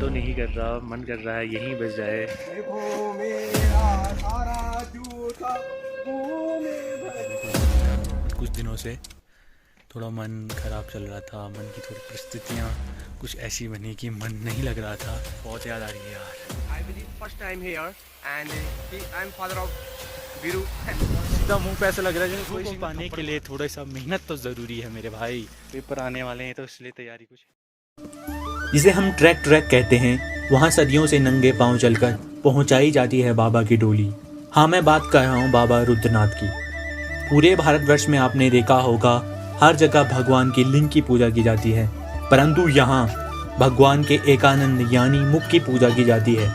तो नहीं कर रहा, मन कर रहा है यहीं बस जाए। कुछ दिनों से थोड़ा मन खराब चल रहा था, मन की थोड़ी परिस्थितियाँ कुछ ऐसी बनी कि मन नहीं लग रहा था। बहुत याद आ रही है यार। I believe first time here and I am father of Viru. सीधा मुंह पे ऐसा लग रहा है कोई पाने के लिए थोड़ा सा मेहनत तो ज़रूरी है मेरे भाई। पेपर आने वाले हैं तो इसलिए तैयारी कुछ। जिसे हम ट्रैक कहते हैं, वहाँ सदियों से नंगे पांव चलकर पहुँचाई जाती है बाबा की डोली। हाँ, मैं बात कर रहा हूँ बाबा रुद्रनाथ की। पूरे भारतवर्ष में आपने देखा होगा हर जगह भगवान की लिंग की पूजा की जाती है, परंतु यहाँ भगवान के एकानंद यानी मुख की पूजा की जाती है।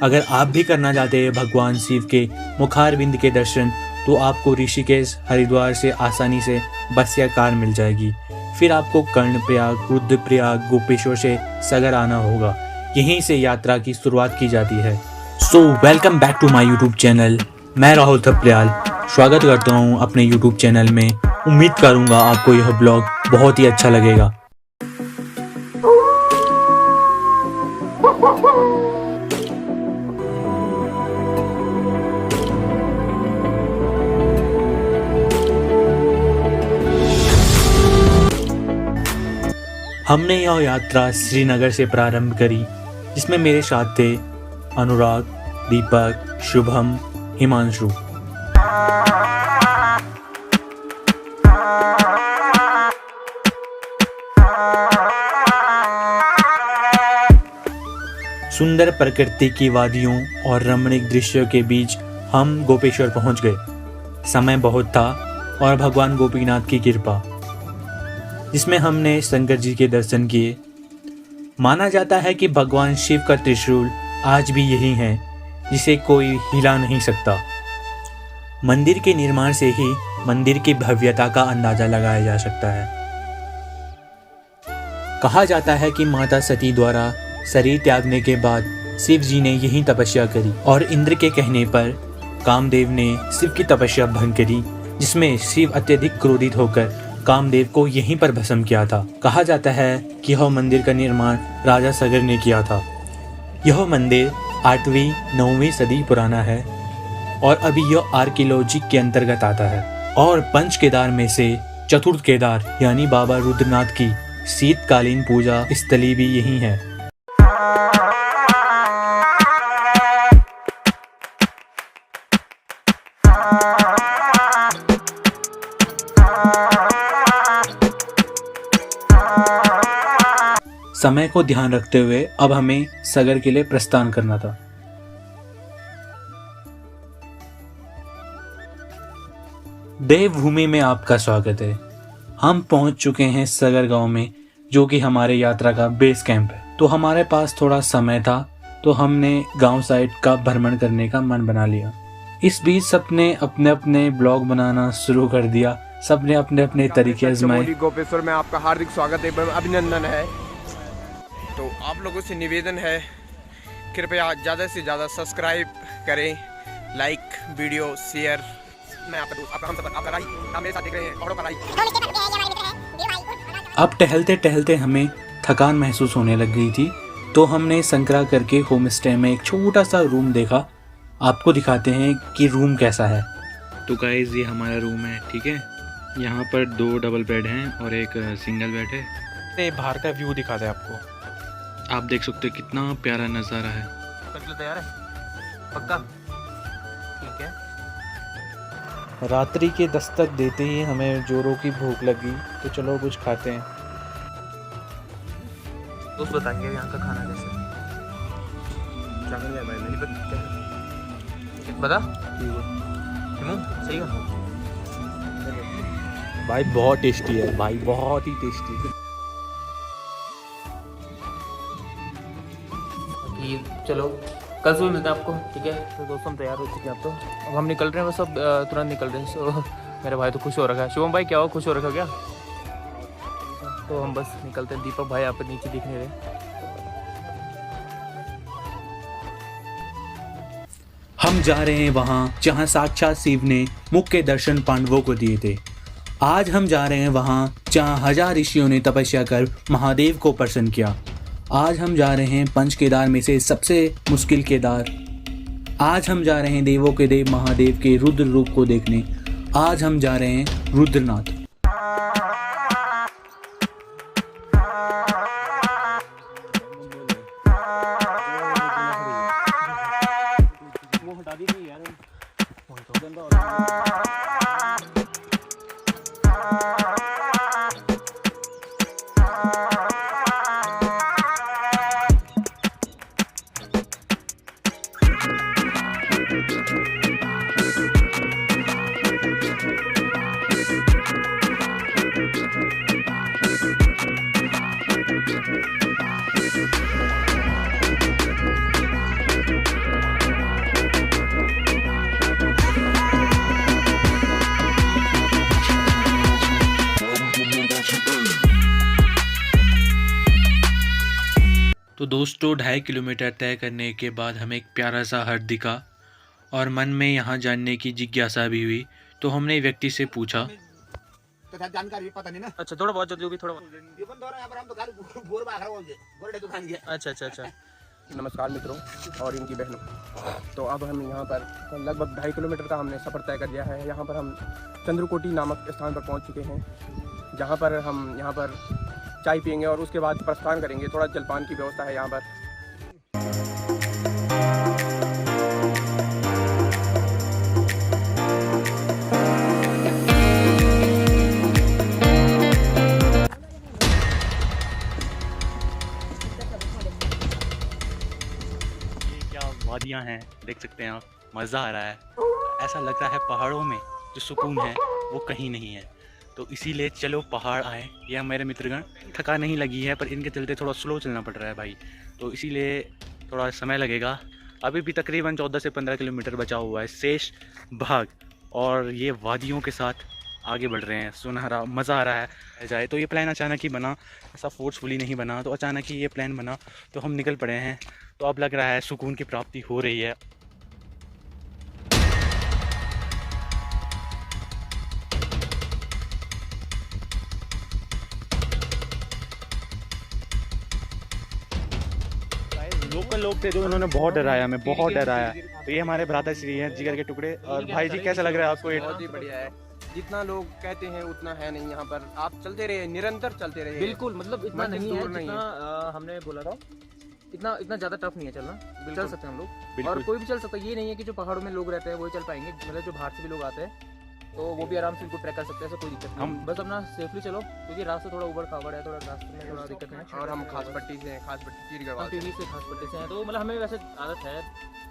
अगर आप भी करना चाहते हैं भगवान शिव के मुखारबिंद के दर्शन, तो आपको ऋषिकेश हरिद्वार से आसानी से बस या कार मिल जाएगी। फिर आपको कर्णप्रयाग, रुद्रप्रयाग, गोपेश्वर से सगर आना होगा। यहीं से यात्रा की शुरुआत की जाती है। So welcome back to my YouTube channel. मैं राहुल थपलियाल स्वागत करता हूँ अपने यूट्यूब चैनल में। उम्मीद करूँगा आपको यह ब्लॉग बहुत ही अच्छा लगेगा। हमने यह यात्रा श्रीनगर से प्रारंभ करी, जिसमें मेरे साथ थे अनुराग, दीपक, शुभम, हिमांशु। सुंदर प्रकृति की वादियों और रमणीक दृश्यों के बीच हम गोपेश्वर पहुंच गए। समय बहुत था और भगवान गोपीनाथ की कृपा, जिसमें हमने शंकर जी के दर्शन किए। माना जाता है कि भगवान शिव का त्रिशूल आज भी यही है, जिसे कोई हिला नहीं सकता। मंदिर के निर्माण से ही मंदिर की भव्यता का अंदाजा लगाया जा सकता है। कहा जाता है कि माता सती द्वारा शरीर त्यागने के बाद शिव जी ने यही तपस्या करी और इंद्र के कहने पर कामदेव ने शिव की तपस्या भंग करी, जिसमें शिव अत्यधिक क्रोधित होकर कामदेव को यहीं पर भस्म किया था। कहा जाता है कि यह मंदिर का निर्माण राजा सगर ने किया था। यह मंदिर 8वीं 9वीं सदी पुराना है और अभी यह आर्कियोलॉजी के अंतर्गत आता है। और पंच केदार में से चतुर्थ केदार यानी बाबा रुद्रनाथ की शीतकालीन पूजा स्थली भी यही है। समय को ध्यान रखते हुए अब हमें सगर के लिए प्रस्थान करना था। देवभूमि में आपका स्वागत है। हम पहुंच चुके हैं सगर गांव में, जो कि हमारे यात्रा का बेस कैंप है। तो हमारे पास थोड़ा समय था, तो हमने गांव साइड का भ्रमण करने का मन बना लिया। इस बीच सबने अपने अपने ब्लॉग बनाना शुरू कर दिया। सबने अपने अपने तरीके आजमाए। गोपेश्वर में आपका हार्दिक स्वागत है, अभिनंदन है। तो आप लोगों से निवेदन है, कृपया ज़्यादा से ज़्यादा सब्सक्राइब करें, लाइक, वीडियो शेयर। मैं आप मेरे साथ देख रहे हैं औरों का लाइक। अब टहलते टहलते हमें थकान महसूस होने लग गई थी, तो हमने संकरा करके होम स्टे में एक छोटा सा रूम देखा। आपको दिखाते हैं कि रूम कैसा है। तो गाइस ये हमारा रूम है, ठीक है। यहाँ पर 2 डबल बेड हैं और एक सिंगल बेड है। बाहर का व्यू दिखाते हैं आपको। आप देख सकते हो कितना प्यारा नज़ारा है। तैयार है पक्का? ठीक है। रात्रि के दस्तक देते ही हमें जोरों की भूख लगी, तो चलो कुछ खाते हैं। दोस्त बताएंगे यहाँ का खाना कैसे क्या मिल भाई? नहीं बता सही है भाई, बहुत टेस्टी है भाई, बहुत ही टेस्टी है। चलो कल सुबह मिलते हैं आपको, ठीक है। तो दोस्तों हम तैयार हो चुके हैं। अब तो अब हम निकल रहे हैं, बस सब तुरंत निकल रहे हैं। सो मेरा भाई तो खुश हो रखा है। शुभम भाई क्या हो, खुश हो रखा क्या? तो हम बस निकलते हैं। दीपक भाई आप नीचे दिख नहीं रहे। हम जा रहे हैं वहाँ जहाँ साक्षात शिव ने मुख के दर्शन पांडवों को दिए थे। आज हम जा रहे हैं वहाँ जहाँ 1000 ऋषियों ने तपस्या कर महादेव को प्रसन्न किया। आज हम जा रहे हैं पंच केदार में से सबसे मुश्किल केदार। आज हम जा रहे हैं देवों के देव महादेव के रुद्र रूप को देखने। आज हम जा रहे हैं रुद्रनाथ। तो दोस्तों 2.5 किलोमीटर तय करने के बाद हमें एक प्यारा सा हट दिखा और मन में यहाँ जानने की जिज्ञासा भी हुई। तो हमने व्यक्ति से पूछा, तो जानकारी पता नहीं ना। अच्छा थोड़ा बहुत जो भी थोड़ा ये बंद हो रहा है, यहाँ पर हम तो खाली बोर बाहर बोल दे बोरडे दुकान गया। अच्छा नमस्कार मित्रों और इनकी बहनों। तो अब हम यहाँ पर लगभग 2.5 किलोमीटर का हमने सफ़र तय कर लिया है। यहाँ पर हम चंद्रकोटी नामक स्थान पर पहुँच चुके हैं, जहाँ पर हम यहाँ पर चाय पियेंगे और उसके बाद प्रस्थान करेंगे। थोड़ा जलपान की व्यवस्था है यहाँ पर। ये क्या वादियाँ हैं, देख सकते हैं आप, मज़ा आ रहा है। ऐसा लग रहा है पहाड़ों में जो सुकून है वो कहीं नहीं है। तो इसीलिए चलो पहाड़ आए। ये मेरे मित्रगण, थका नहीं लगी है पर इनके चलते थोड़ा स्लो चलना पड़ रहा है भाई, तो इसीलिए थोड़ा समय लगेगा। अभी भी तकरीबन 14 से 15 किलोमीटर बचा हुआ है शेष भाग, और ये वादियों के साथ आगे बढ़ रहे हैं। सुनहरा मज़ा आ रहा है जाए। तो ये प्लान अचानक ही बना, ऐसा फोर्सफुली नहीं बना, तो अचानक ही ये प्लान बना तो हम निकल पड़े हैं। तो अब लग रहा है सुकून की प्राप्ति हो रही है। लोकल लोग थे जो उन्होंने बहुत डराया, हमें बहुत डराया। तो ये हमारे भ्राता श्री हैं, जिगर के टुकड़े। और भाई जी कैसा लग रहा है आपको? ये बहुत ही बढ़िया है। जितना लोग कहते हैं उतना है नहीं यहाँ पर। आप चलते रहे, निरंतर चलते रहे। बिल्कुल, मतलब इतना मतलब नहीं है दूर नहीं जितना हमने बोला था। इतना ज़्यादा टफ नहीं है चलना, चल सकते हैं हम लोग। बिल्कुल। और कोई भी चल सकता है, ये नहीं है कि जो पहाड़ों में लोग रहते हैं वही चल पाएंगे। मतलब जो बाहर से भी लोग आते हैं तो वो भी आराम से इनको ट्रैक कर सकते हैं, ऐसा कोई दिक्कत नहीं। हम बस अपना सेफली चलो, क्योंकि रास्ता थोड़ा ऊबड़ खाबड़ है, थोड़ा रास्ते में थोड़ा दिक्कत है। और हम खास पट्टी से हैं, खास पट्टी हम चीरगढ़ टीवी से खास पट्टी से हैं, तो मतलब हमें वैसे आदत है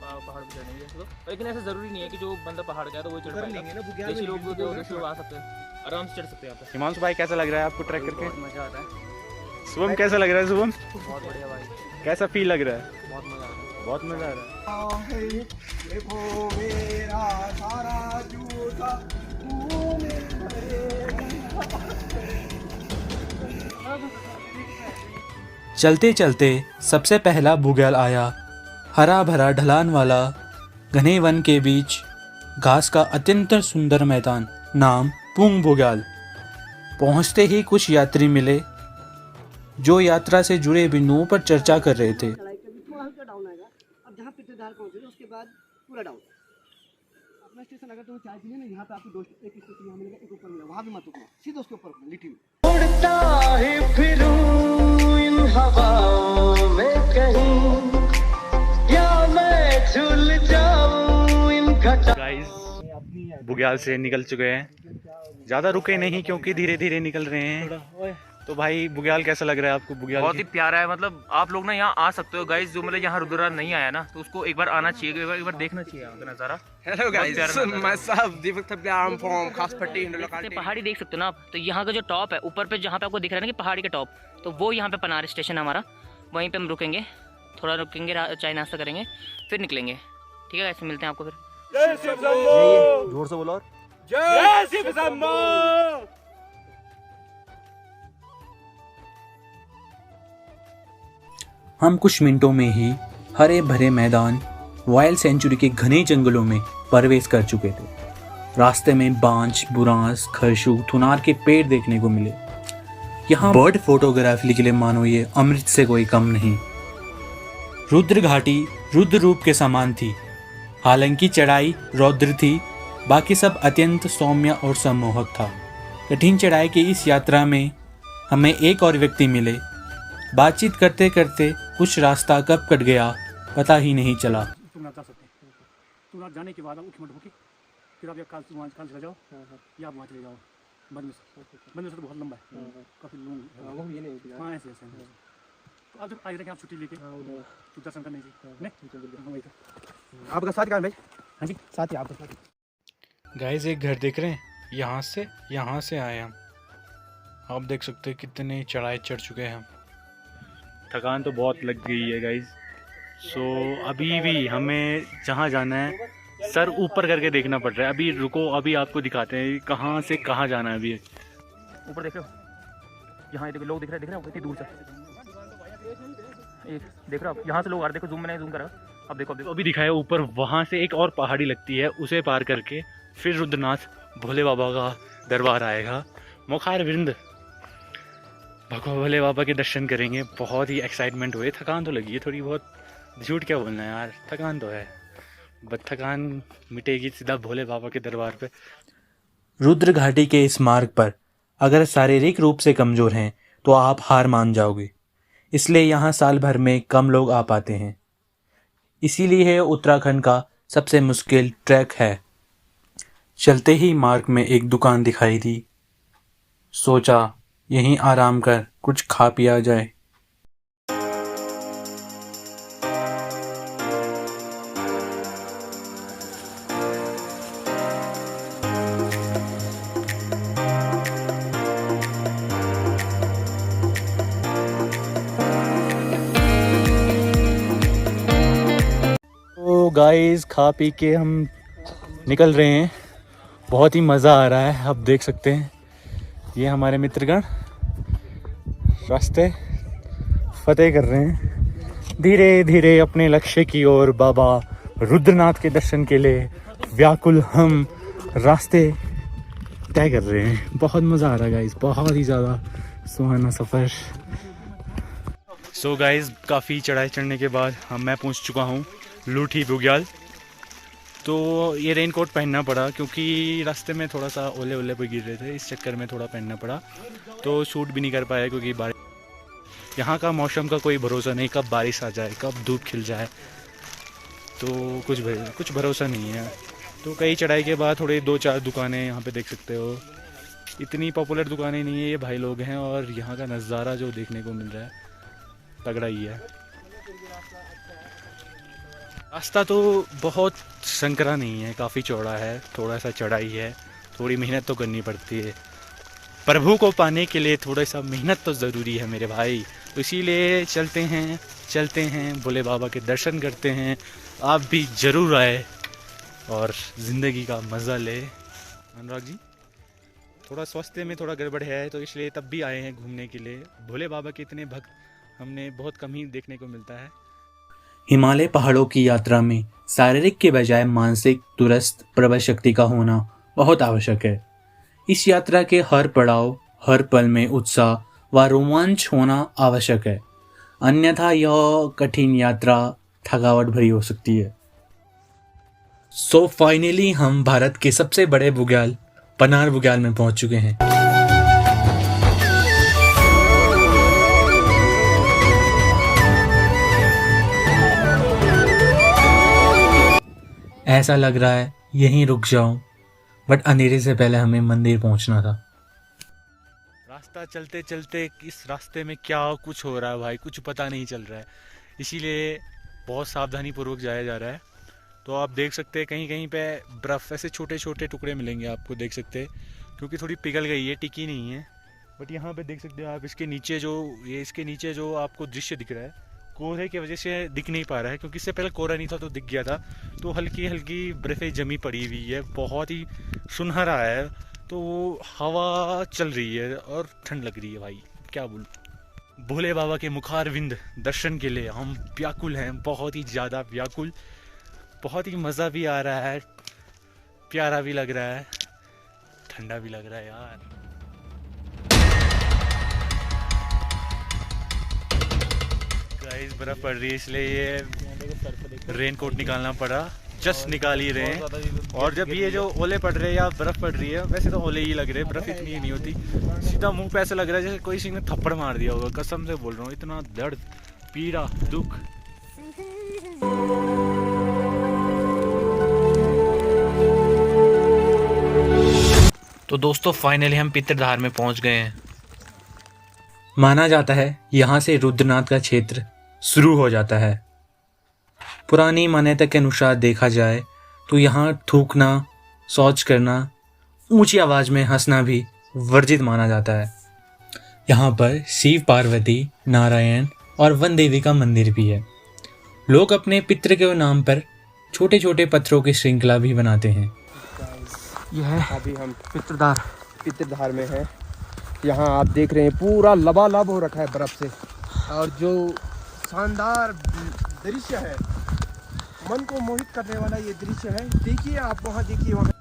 पहाड़ पर चढ़ने की। तो लेकिन ऐसा ज़रूरी नहीं है कि जो बंदा पहाड़ का है तो वही चढ़ पाएगा। देशी लोग आ सकते हैं, आराम से चढ़ सकते हैं यहाँ पर। हिमांशु भाई कैसा लग रहा है आपको ट्रैक करके? मज़ा आता है। शुभम कैसा लग रहा है? शुभम बहुत बढ़िया भाई, कैसा फील लग रहा है? बहुत मज़ा आता है। बहुत मज़ा आ रहा है। देखो मेरा सारा जूता चलते चलते सबसे पहला बुग्याल आया। हरा भरा ढलान वाला घने वन के बीच घास का अत्यंत सुंदर मैदान, नाम पुंग बुग्याल। पहुंचते ही कुछ यात्री मिले जो यात्रा से जुड़े बिंदुओं पर चर्चा कर रहे थे। थोड़ा हल्का डाउन आएगा। अब जहाँ पित्तदार पहुँचे उसके बाद पूरा डाउन। अपना स्टेशन अगर तुम चाय पीने ना, यहाँ पे आपको दो एक स्टेशन यहाँ मिलेगा, एक ऊपर मिलेगा, वहाँ भी मत रुकना, सीधे उसके ऊपर रुकना लिटी में। गाइस बुग्याल से निकल चुके हैं, ज़्यादा रुके नहीं क्योंकि धीरे धीरे निकल रहे हैं। तो भाई बुग्याल कैसा लग रहा है आपको? बुग्याल बहुत ही प्यारा है। मतलब आप लोग ना यहाँ आ सकते हो गाइस, जो मतलब यहाँ रुद्रनाथ नहीं आया ना तो उसको एक बार आना चाहिए, एक बार देखना चाहिए यहाँ का नज़ारा। हेलो गाइस, मैं सब दीपक थप्पे, आई एम फ्रॉम खास पट्टी लोकेलिटी। पहाड़ी देख सकते हो ना आप, तो यहाँ का जो टॉप है ऊपर पे, जहाँ पे आपको दिख रहा है ना कि पहाड़ी का टॉप, तो वो यहाँ पे पनार स्टेशन है हमारा। वहीं पे हम रुकेंगे, थोड़ा रुकेंगे, चाय नाश्ता करेंगे, फिर निकलेंगे। ठीक है, ऐसे मिलते हैं आपको फिर। जोर से बोलो। हम कुछ मिनटों में ही हरे भरे मैदान, वाइल्ड सेंचुरी के घने जंगलों में प्रवेश कर चुके थे। रास्ते में बांज, बुरांस, खरशू, थुनार के पेड़ देखने को मिले। यहाँ बर्ड फोटोग्राफी के लिए मानो ये अमृत से कोई कम नहीं। रुद्र घाटी रुद्र रूप के समान थी। हालांकि चढ़ाई रौद्र थी, बाकी सब अत्यंत सौम्य और सम्मोहक था। कठिन चढ़ाई की इस यात्रा में हमें एक और व्यक्ति मिले। बातचीत करते करते कुछ रास्ता कब कट गया पता ही नहीं चला। तुंगनाथ जा सकते हैं। तुंगनाथ जाने के बाद आप उठ मत होके फिर आप काल चले जाओ या आप वहाँ चले जाओ। बंद से तो बहुत लंबा है, काफ़ी लॉन्ग। हाँ ऐसे तो आप जब आ रहे आप छुट्टी लेके तो दर्शन करने नहीं आपका साथ का भाई। हाँ जी साथ ही आपका साथ। गाइस एक घर देख रहे हैं, यहाँ से आए हम। आप देख सकते हैं कितने चढ़ाई चढ़ चुके हैं हम। थकान तो बहुत लग गई है गाइस। सो अभी भी हमें जहाँ जाना है सर ऊपर करके देखना पड़ रहा है। अभी रुको, अभी आपको दिखाते हैं कहाँ से कहाँ जाना है। अभी ऊपर देख रहे हो, यहाँ देखो लोग दिख रहे हैं इतनी दूर से। एक देख रहे हो आप, यहाँ से लोग आ रहे, देखो जूम मैंने जूम करा। अब देखो अभी दिखाया ऊपर, वहाँ से एक और पहाड़ी लगती है, उसे पार करके फिर रुद्रनाथ भोले बाबा का दरबार आएगा। मुखार विंद भोले बाबा के दर्शन करेंगे। बहुत ही एक्साइटमेंट हुए। थकान तो लगी है थोड़ी बहुत, झूठ क्या बोलना है यार, थकान तो है, बट थकान मिटेगी सीधा भोले बाबा के दरबार पे। रुद्र घाटी के इस मार्ग पर अगर शारीरिक रूप से कमज़ोर हैं तो आप हार मान जाओगे। इसलिए यहाँ साल भर में कम लोग आ पाते हैं। इसीलिए यह उत्तराखंड का सबसे मुश्किल ट्रैक है। चलते ही मार्ग में एक दुकान दिखाई दी। सोचा यहीं आराम कर कुछ खा पिया जाए। तो गाइस खा पी के हम निकल रहे हैं। बहुत ही मज़ा आ रहा है। आप देख सकते हैं ये हमारे मित्रगण रास्ते फतेह कर रहे हैं धीरे धीरे अपने लक्ष्य की ओर। बाबा रुद्रनाथ के दर्शन के लिए व्याकुल हम रास्ते तय कर रहे हैं। बहुत मज़ा आ रहा है गाइस, बहुत ही ज़्यादा सुहाना सफ़र। सो गाइस काफ़ी चढ़ाई चढ़ने के बाद मैं पहुंच चुका हूं लूठी बुग्याल। तो ये रेनकोट पहनना पड़ा क्योंकि रास्ते में थोड़ा सा ओले ओले पे गिर रहे थे, इस चक्कर में थोड़ा पहनना पड़ा। तो शूट भी नहीं कर पाया क्योंकि बारिश। यहाँ का मौसम का कोई भरोसा नहीं, कब बारिश आ जाए कब धूप खिल जाए, तो कुछ भरोसा नहीं है। तो कई चढ़ाई के बाद थोड़े 2-4 दुकानें यहाँ पे देख सकते हो। इतनी पॉपुलर दुकानें नहीं है, ये भाई लोग हैं। और यहाँ का नज़ारा जो देखने को मिल रहा है तगड़ा ही है। रास्ता तो बहुत संकरा नहीं है, काफ़ी चौड़ा है, थोड़ा सा चढ़ाई है, थोड़ी मेहनत तो करनी पड़ती है। प्रभु को पाने के लिए थोड़ा सा मेहनत तो ज़रूरी है मेरे भाई। तो इसीलिए चलते हैं भोले बाबा के दर्शन करते हैं। आप भी ज़रूर आए और ज़िंदगी का मज़ा ले। अनुराग जी थोड़ा स्वास्थ्य में थोड़ा गड़बड़ है, तो इसलिए तब भी आए हैं घूमने के लिए। भोले बाबा के इतने भक्त हमने बहुत कम ही देखने को मिलता है। हिमालय पहाड़ों की यात्रा में शारीरिक के बजाय मानसिक दुरुस्त प्रबल शक्ति का होना बहुत आवश्यक है। इस यात्रा के हर पड़ाव हर पल में उत्साह व रोमांच होना आवश्यक है, अन्यथा यह कठिन यात्रा थकावट भरी हो सकती है। सो फाइनली हम भारत के सबसे बड़े बुग्याल पनार बुग्याल में पहुंच चुके हैं। ऐसा लग रहा है यहीं रुक जाऊं, बट अंधेरे से पहले हमें मंदिर पहुंचना था। रास्ता चलते चलते इस रास्ते में क्या कुछ हो रहा है भाई, कुछ पता नहीं चल रहा है। इसीलिए बहुत सावधानी पूर्वक जाया जा रहा है। तो आप देख सकते हैं कहीं कहीं पे बर्फ़ ऐसे छोटे छोटे टुकड़े मिलेंगे आपको, देख सकते हैं, क्योंकि थोड़ी पिघल गई है, टिकी नहीं है। बट यहाँ पे देख सकते हो आप इसके नीचे जो आपको दृश्य दिख रहा है, कोहरे की वजह से दिख नहीं पा रहा है, क्योंकि इससे पहले कोहरा नहीं था तो दिख गया था। तो हल्की हल्की बर्फ़ें जमी पड़ी हुई है, बहुत ही सुनहरा है। तो हवा चल रही है और ठंड लग रही है भाई, क्या बोलूं। भोले बाबा के मुखारविंद दर्शन के लिए हम व्याकुल हैं, बहुत ही ज़्यादा व्याकुल। बहुत ही मज़ा भी आ रहा है, प्यारा भी लग रहा है, ठंडा भी लग रहा है यार। बर्फ़ पड़ रही है इसलिए ये रेन कोट निकालना पड़ा। जस्ट निकाल ही रहे हैं। और जब ये जो ओले पड़ रहे हैं या बर्फ़ पड़ रही है, वैसे तो ओले ही लग रहे हैं, बर्फ़ इतनी ही नहीं होती। सीधा मुंह पे ऐसा लग रहा है जैसे कोई किसी ने थप्पड़ मार दिया होगा। कसम से बोल रहा हूँ, इतना दर्द, पीड़ा, दुख। तो दोस्तों फाइनली हम पितरधार में पहुंच गए हैं। माना जाता है यहाँ से रुद्रनाथ का क्षेत्र शुरू हो जाता है। पुरानी मान्यता के अनुसार देखा जाए तो यहाँ थूकना, शौच करना, ऊंची आवाज़ में हंसना भी वर्जित माना जाता है। यहाँ पर शिव पार्वती, नारायण और वन देवी का मंदिर भी है। लोग अपने पितृ के नाम पर छोटे छोटे पत्थरों की श्रृंखला भी बनाते हैं। यह अभी हम पितरधार में हैं। यहाँ आप देख रहे हैं पूरा लबालब हो रखा है बर्फ से, और जो शानदार दृश्य है, मन को मोहित करने वाला ये दृश्य है। देखिए आप वहाँ, देखिए वहाँ।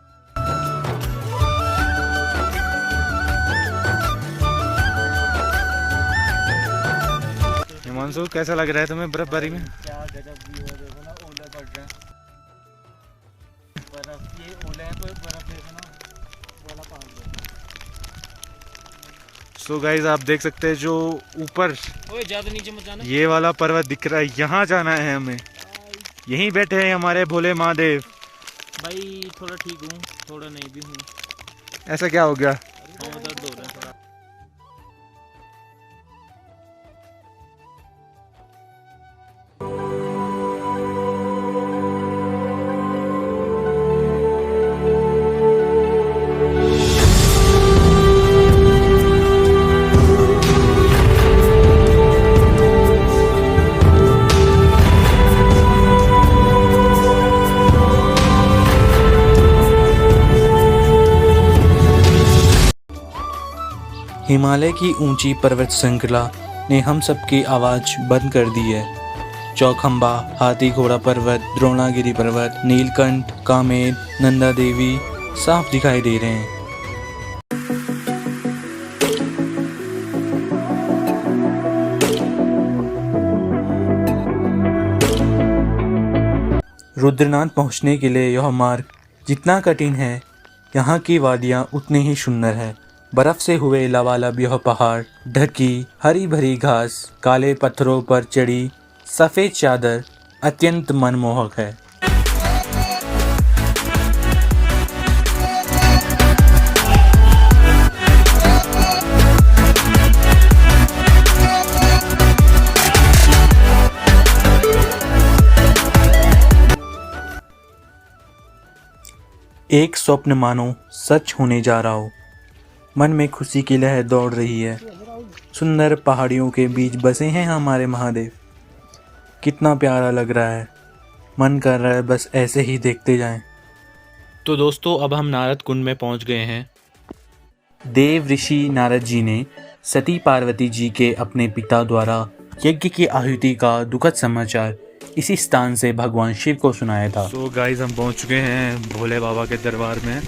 हिमांशु, कैसा लग रहा है तुम्हें बर्फबारी में? क्या गजब व्यू है, देखो ना, ओले पड़ रहे हैं। बर्फ, ये ओले हैं तो बर्फ देखो ना, वाला पहाड़। सो गाइस, आप देख सकते हैं जो ऊपर ज्यादा नीचे मत जाना, ये वाला पर्वत दिख रहा है, यहाँ जाना है हमें। यहीं बैठे हैं हमारे भोले महादेव। भाई थोड़ा ठीक हूँ, थोड़ा नहीं भी हूँ। ऐसा क्या हो गया? दर्द हो रहा है थोड़ा। हिमालय की ऊंची पर्वत श्रृंखला ने हम सबकी आवाज़ बंद कर दी है। चौखंबा, हाथी घोड़ा पर्वत, द्रोणागिरी पर्वत, नीलकंठ, कामेर, नंदा देवी साफ दिखाई दे रहे हैं। रुद्रनाथ पहुंचने के लिए यह मार्ग जितना कठिन है, यहाँ की वादियाँ उतनी ही सुंदर है। बर्फ से हुए लबालब यह पहाड़, ढकी हरी भरी घास, काले पत्थरों पर चढ़ी सफ़ेद चादर अत्यंत मनमोहक है। एक स्वप्न मानो सच होने जा रहा हो। मन में खुशी की लहर दौड़ रही है। सुंदर पहाड़ियों के बीच बसे हैं हमारे महादेव। कितना प्यारा लग रहा है, मन कर रहा है बस ऐसे ही देखते जाएं। तो दोस्तों, अब हम नारद कुंड में पहुंच गए हैं। देव ऋषि नारद जी ने सती पार्वती जी के अपने पिता द्वारा यज्ञ की आहुति का दुखद समाचार इसी स्थान से भगवान शिव को सुनाया था। तो गाइस, हम पहुंच चुके हैं भोले बाबा के दरबार में।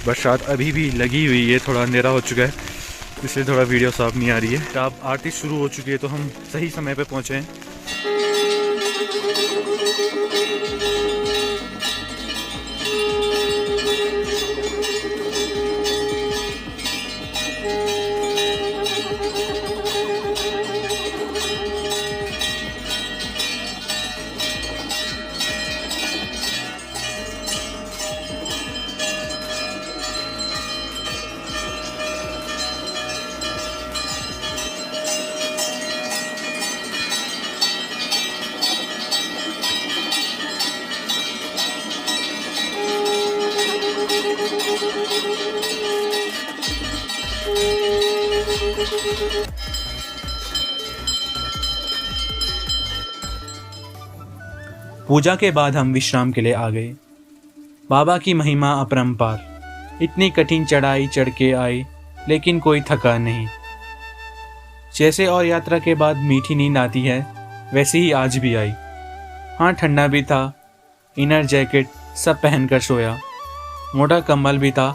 बरसात अभी भी लगी हुई है, थोड़ा अंधेरा हो चुका है, इसलिए थोड़ा वीडियो साफ नहीं आ रही है। अब आरती शुरू हो चुकी है, तो हम सही समय पे पहुंचे हैं। पूजा के बाद हम विश्राम के लिए आ गए। बाबा की महिमा अपरंपार। इतनी कठिन चढ़ाई चढ़ के आई, लेकिन कोई थका नहीं। जैसे और यात्रा के बाद मीठी नींद आती है, वैसे ही आज भी आई। हाँ, ठंडा भी था, इनर जैकेट सब पहनकर सोया। मोटा कंबल भी था,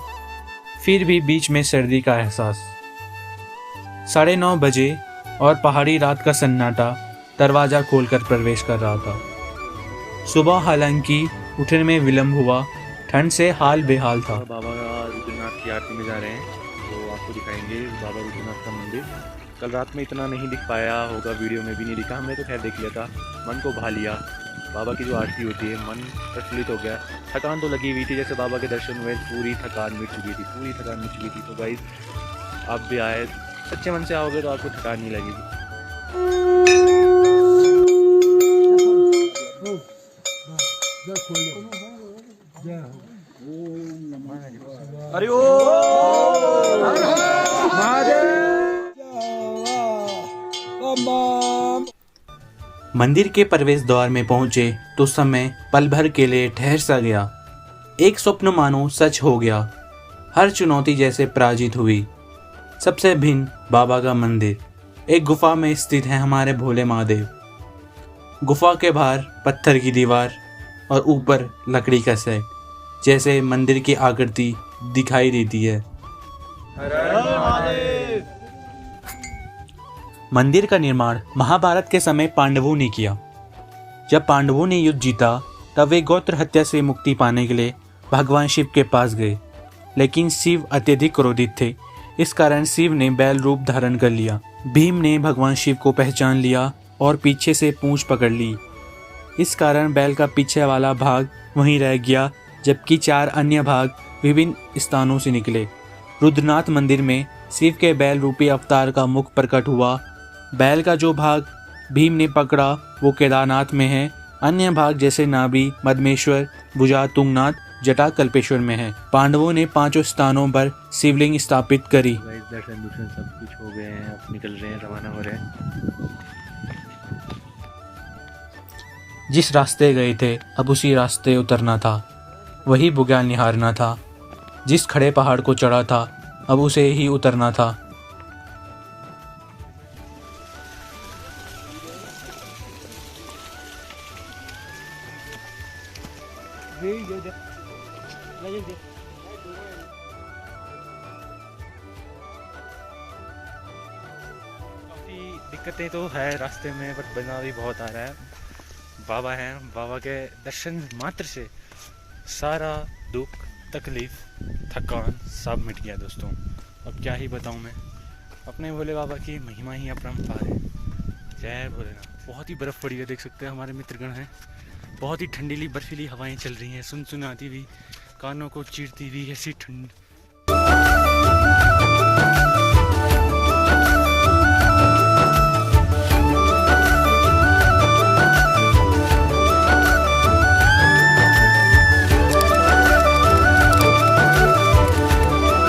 फिर भी बीच में सर्दी का एहसास। 9:30 बजे और पहाड़ी रात का सन्नाटा दरवाज़ा खोलकर प्रवेश कर रहा था। सुबह हालांकि उठने में विलम्ब हुआ, ठंड से हाल बेहाल था। बाबा रुद्रनाथ की आरती में जा रहे हैं, तो आपको दिखाएंगे बाबा रुद्रनाथ का मंदिर। कल रात में इतना नहीं दिख पाया होगा, वीडियो में भी नहीं दिखा, हमने तो खैर देख लिया था, मन को भा लिया। बाबा की जो आरती होती है, मन प्रफुल्लित हो गया। थकान तो लगी हुई थी, जैसे बाबा के दर्शन हुए पूरी थकान मिट चुकी थी। तो गाइस आप भी आए, सच्चे मन से आओगे तो आपको थकान नहीं लगेगी। मंदिर के प्रवेश द्वार में पहुंचे तो समय पल भर के लिए ठहर सा गया। एक स्वप्न मानो सच हो गया। हर चुनौती जैसे पराजित हुई। सबसे भिन्न बाबा का मंदिर। एक गुफा में स्थित है हमारे भोले महादेव। गुफा के बाहर पत्थर की दीवार और ऊपर लकड़ी का सेट, जैसे मंदिर की आकृति दिखाई देती है। मंदिर का निर्माण महाभारत के समय पांडवों ने किया। जब पांडवों ने युद्ध जीता तब वे गोत्र हत्या से मुक्ति पाने के लिए भगवान शिव के पास गए, लेकिन शिव अत्यधिक क्रोधित थे। इस कारण शिव ने बैल रूप धारण कर लिया। भीम ने भगवान शिव को पहचान लिया और पीछे से पूंछ पकड़ ली। इस कारण बैल का पीछे वाला भाग वहीं रह गया, जबकि 4 अन्य भाग विभिन्न स्थानों से निकले। रुद्रनाथ मंदिर में शिव के बैल रूपी अवतार का मुख प्रकट हुआ। बैल का जो भाग भीम ने पकड़ा वो केदारनाथ में है। अन्य भाग जैसे नाभि, मदमेश्वर, भुजा, तुंगनाथ, जटा कल्पेश्वर में है। पांडवों ने 5 स्थानों पर शिवलिंग स्थापित करी। दर्शन सब कुछ हो गए हैं, अब निकल रहे हैं, रवाना हो रहे हैं। जिस रास्ते गए थे अब उसी रास्ते उतरना था, वही बुग्याल निहारना था। जिस खड़े पहाड़ को चढ़ा था अब उसे ही उतरना था। काफ़ी दिक्कतें तो है रास्ते में, बट मज़ा भी बहुत आ रहा है। बाबा हैं, बाबा के दर्शन मात्र से सारा दुख, तकलीफ, थकान सब मिट गया दोस्तों। अब क्या ही बताऊं मैं, अपने भोले बाबा की महिमा ही अपरंपार है। जय भोलेनाथ। बहुत ही बर्फ़ पड़ी है, देख सकते हैं हमारे मित्रगण हैं। बहुत ही ठंडीली बर्फीली हवाएं चल रही हैं, सुनसुनाती हुई, कानों को चीरती हुई ऐसी ठंड।